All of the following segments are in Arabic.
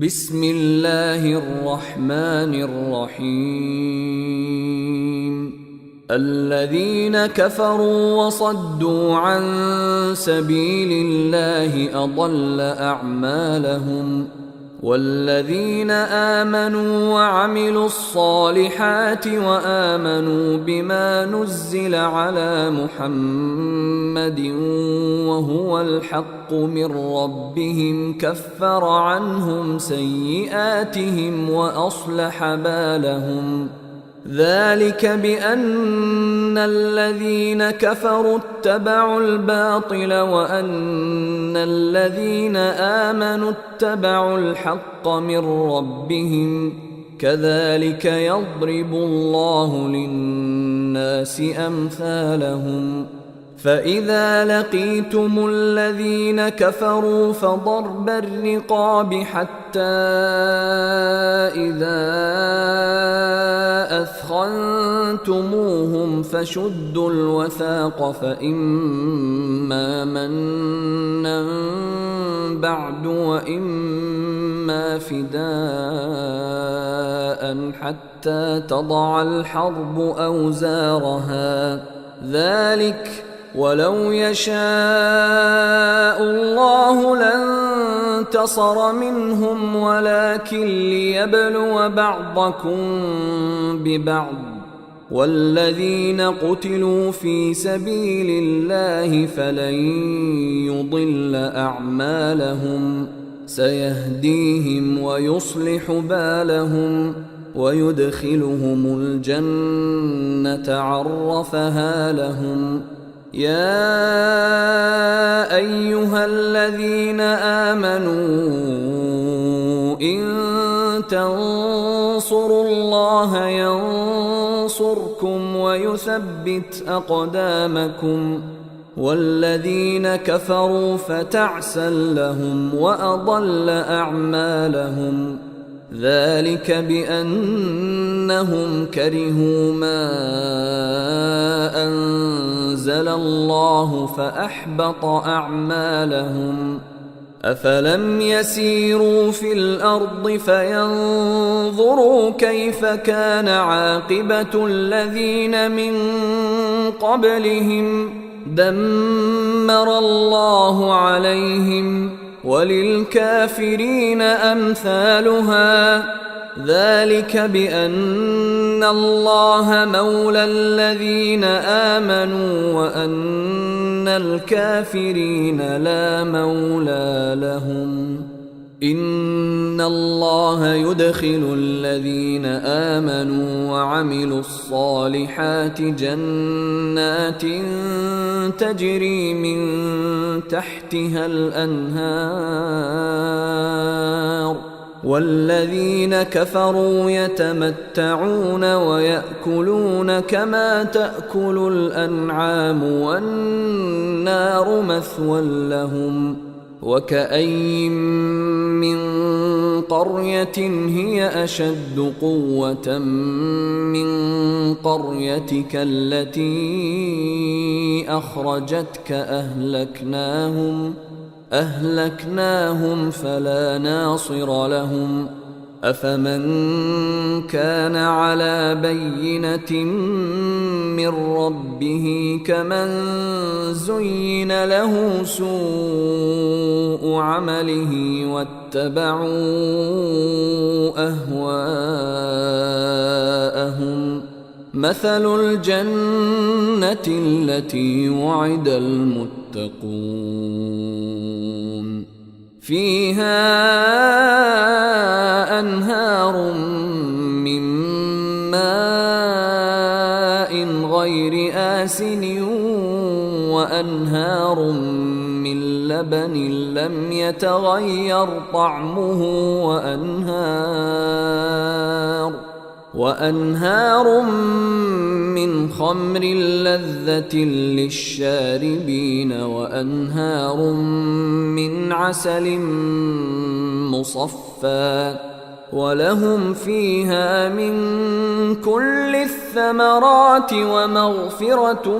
بسم الله الرحمن الرحيم الذين كفروا وصدوا عن سبيل الله أضل أعمالهم والذين آمنوا وعملوا الصالحات وآمنوا بما نزل على محمد وهو الحق من ربهم كفر عنهم سيئاتهم وأصلح بالهم ذلك بأن الذين كفروا اتبعوا الباطل وأن الذين آمنوا اتبعوا الحق من ربهم كذلك يضرب الله للناس أمثالهم فإذا لقيتم الذين كفروا فضرب الرقاب حتى إذا أثخنتموهم فشدوا الوثاق فإما منا بعد وإما فداء حتى تضع الحرب أوزارها ذلك ولو يشاء الله لانتصر منهم ولكن ليبلو بعضكم ببعض والذين قتلوا في سبيل الله فلن يضل أعمالهم سيهديهم ويصلح بالهم ويدخلهم الجنة عرفها لهم يا أيها الذين آمنوا إن تنصروا الله ينصركم ويثبت أقدامكم والذين كفروا فتعسا لهم وأضل أعمالهم ذلك بأنهم كرهوا ما أنزل الله فأحبط أعمالهم أفلم يسيروا في الأرض فينظروا كيف كان عاقبة الذين من قبلهم دمر الله عليهم وللكافرين أمثالها ذلك بأن الله مولى الذين آمنوا وأن الكافرين لا مولى لهم إن الله يدخل الذين آمنوا وعملوا الصالحات جنات تجري من تحتها الأنهار والذين كفروا يتمتعون ويأكلون كما تأكل الأنعام والنار مثوى لهم وكأين من قرية هي أشد قوة من قريتك التي أخرجتك أهلكناهم فلا ناصر لهم أفمن كان على بينة من ربه كمن زين له سوء عمله واتبعوا أهواءهم مثل الجنة التي وعد المتقون فيها أنهار من ماء غير آسن وأنهار من لبن لم يتغير طعمه وأنهار من خمر لذة للشاربين وأنهار من عسل مصفى ولهم فيها من كل الثمرات ومغفرة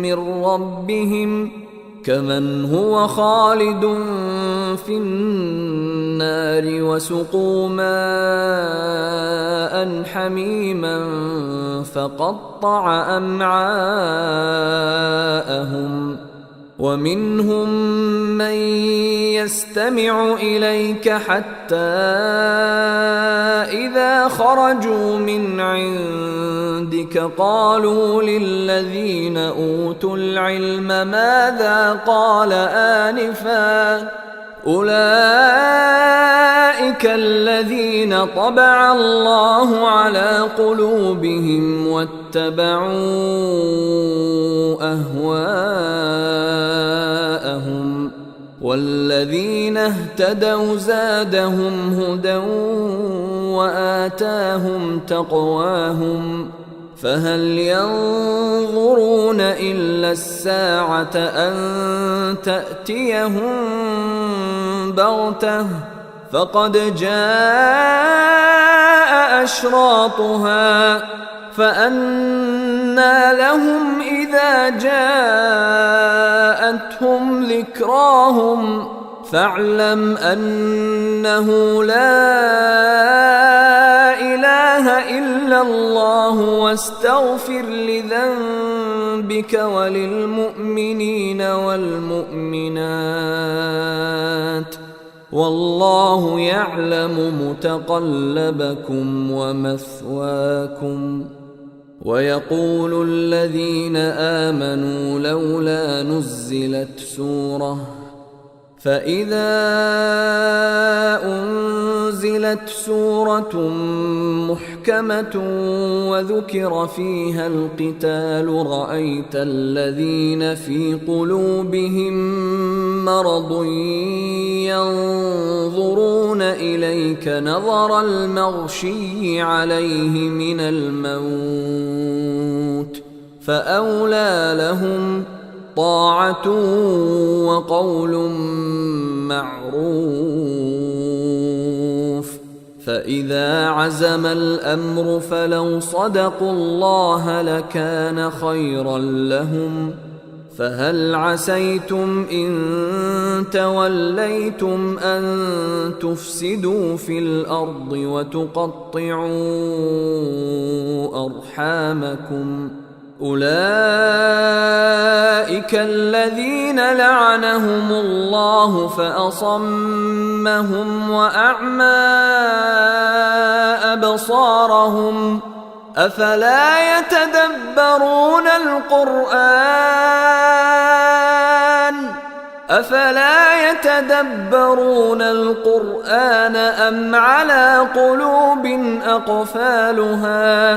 من ربهم كمن هو خالد في النار النار وسقوا ماء حميما فقطع أمعاءهم ومنهم من يستمع إليك حتى إذا خرجوا من عندك قالوا للذين أوتوا العلم ماذا قال آنفا أولئك الذين طبع الله على قلوبهم واتبعوا أهواءهم والذين اهتدوا زادهم هدى وآتاهم تقواهم فهل ينظرون إلا الساعة أن تأتيهم بغتة فقد جاء أشراطها فأنى لهم إذا جاءتهم ذكراهم فاعلم أنه لا إله إلا الله واستغفر لذنبك وللمؤمنين والمؤمنات والله يعلم متقلبكم ومثواكم. ويقول الذين آمنوا لولا نزلت سورة فإذا أنزلت سورة محكمة وذكر فيها القتال رأيت الذين في قلوبهم مرض ينظرون إليك نظر المغشي عليه من الموت فأولى لهم طاعة وقول معروف. فإذا عزم الأمر فلو صدقوا الله لكان خيرا لهم فهل عسيتم إن توليتم أن تفسدوا في الأرض وتقطعوا أرحامكم أولئك الذين لعنهم الله فأصمهم وأعمى أبصارهم أفلا يتدبرون القرآن أم على قلوب أقفالها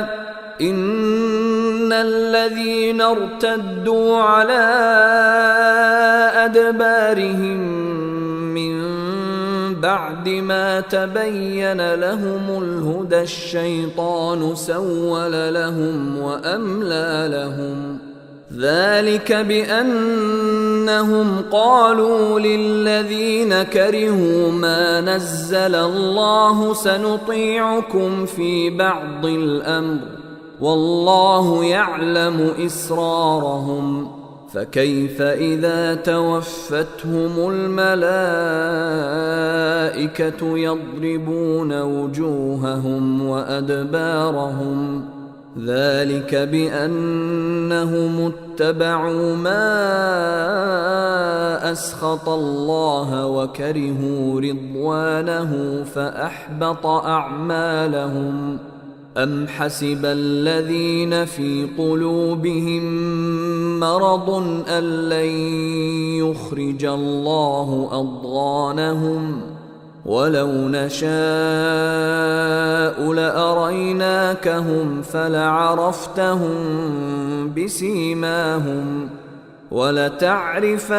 إن الذين ارتدوا على أدبارهم من بعد ما تبين لهم الهدى الشيطان سول لهم وأملى لهم ذلك بأنهم قالوا للذين كرهوا ما نزل الله سنطيعكم في بعض الأمر والله يعلم إسرارهم فكيف إذا توفتهم الملائكة يضربون وجوههم وأدبارهم ذلك بأنهم اتبعوا ما أسخط الله وكرهوا رضوانه فأحبط أعمالهم أم حسب الذين في قلوبهم مرض أن لن يخرج الله أضغانهم ولو نشاء لأريناكهم فلعرفتهم بسيماهم ولتعرفنهم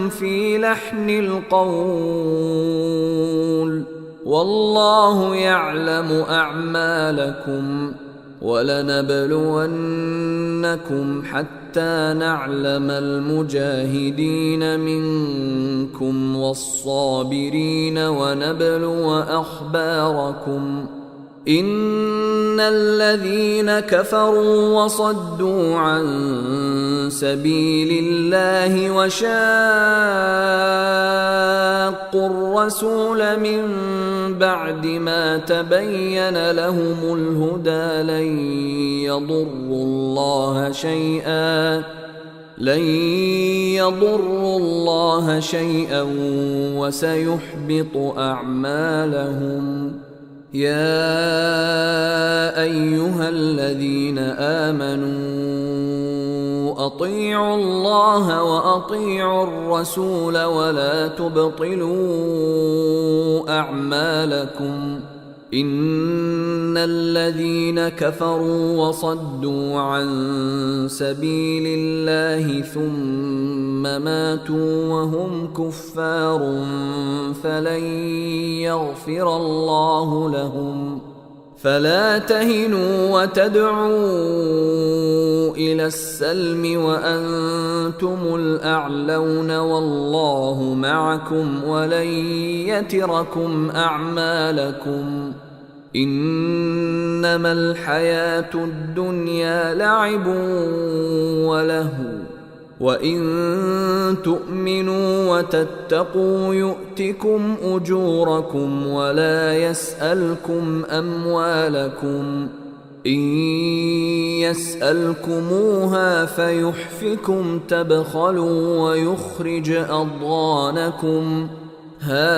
في لحن القول والله يعلم أعمالكم ولنبلونكم حتى نعلم المجاهدين منكم والصابرين ونبلو أخباركم إن الذين كفروا وصدوا عن سبيل الله وشاقوا الرسول من بعد ما تبين لهم الهدى لن يضروا الله شيئا وسيحبط أعمالهم. يا أيها الذين آمنوا أطيعوا الله وأطيعوا الرسول ولا تبطلوا أعمالكم. إن الذين كفروا وصدوا عن سبيل الله ثم ماتوا وهم كفار فلن يغفر الله لهم. فلا تهنوا وتدعوا إلى السلم وأنتم الأعلون والله معكم ولن يتركم أعمالكم. إنما الحياة الدنيا لعب ولهو وإن تؤمنوا وتتقوا يؤتكم أجوركم ولا يسألكم أموالكم. إن يسألكموها فيحفكم تبخلوا ويخرج أضغانكم. ها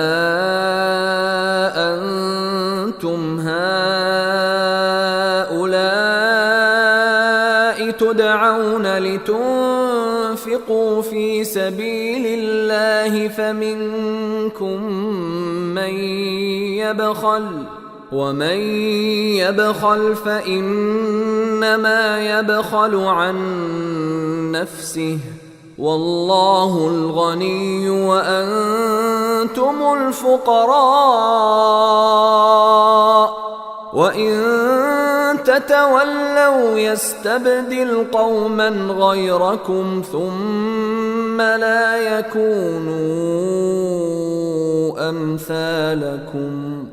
أنتم هؤلاء تدعون لتنفقوا في سبيل الله فمنكم من يبخل ومن يبخل فإنما يبخل عن نفسه والله الغني وأنتم الفقراء وإن تتولوا يستبدل قوما غيركم ثم لا يكونوا أمثالكم.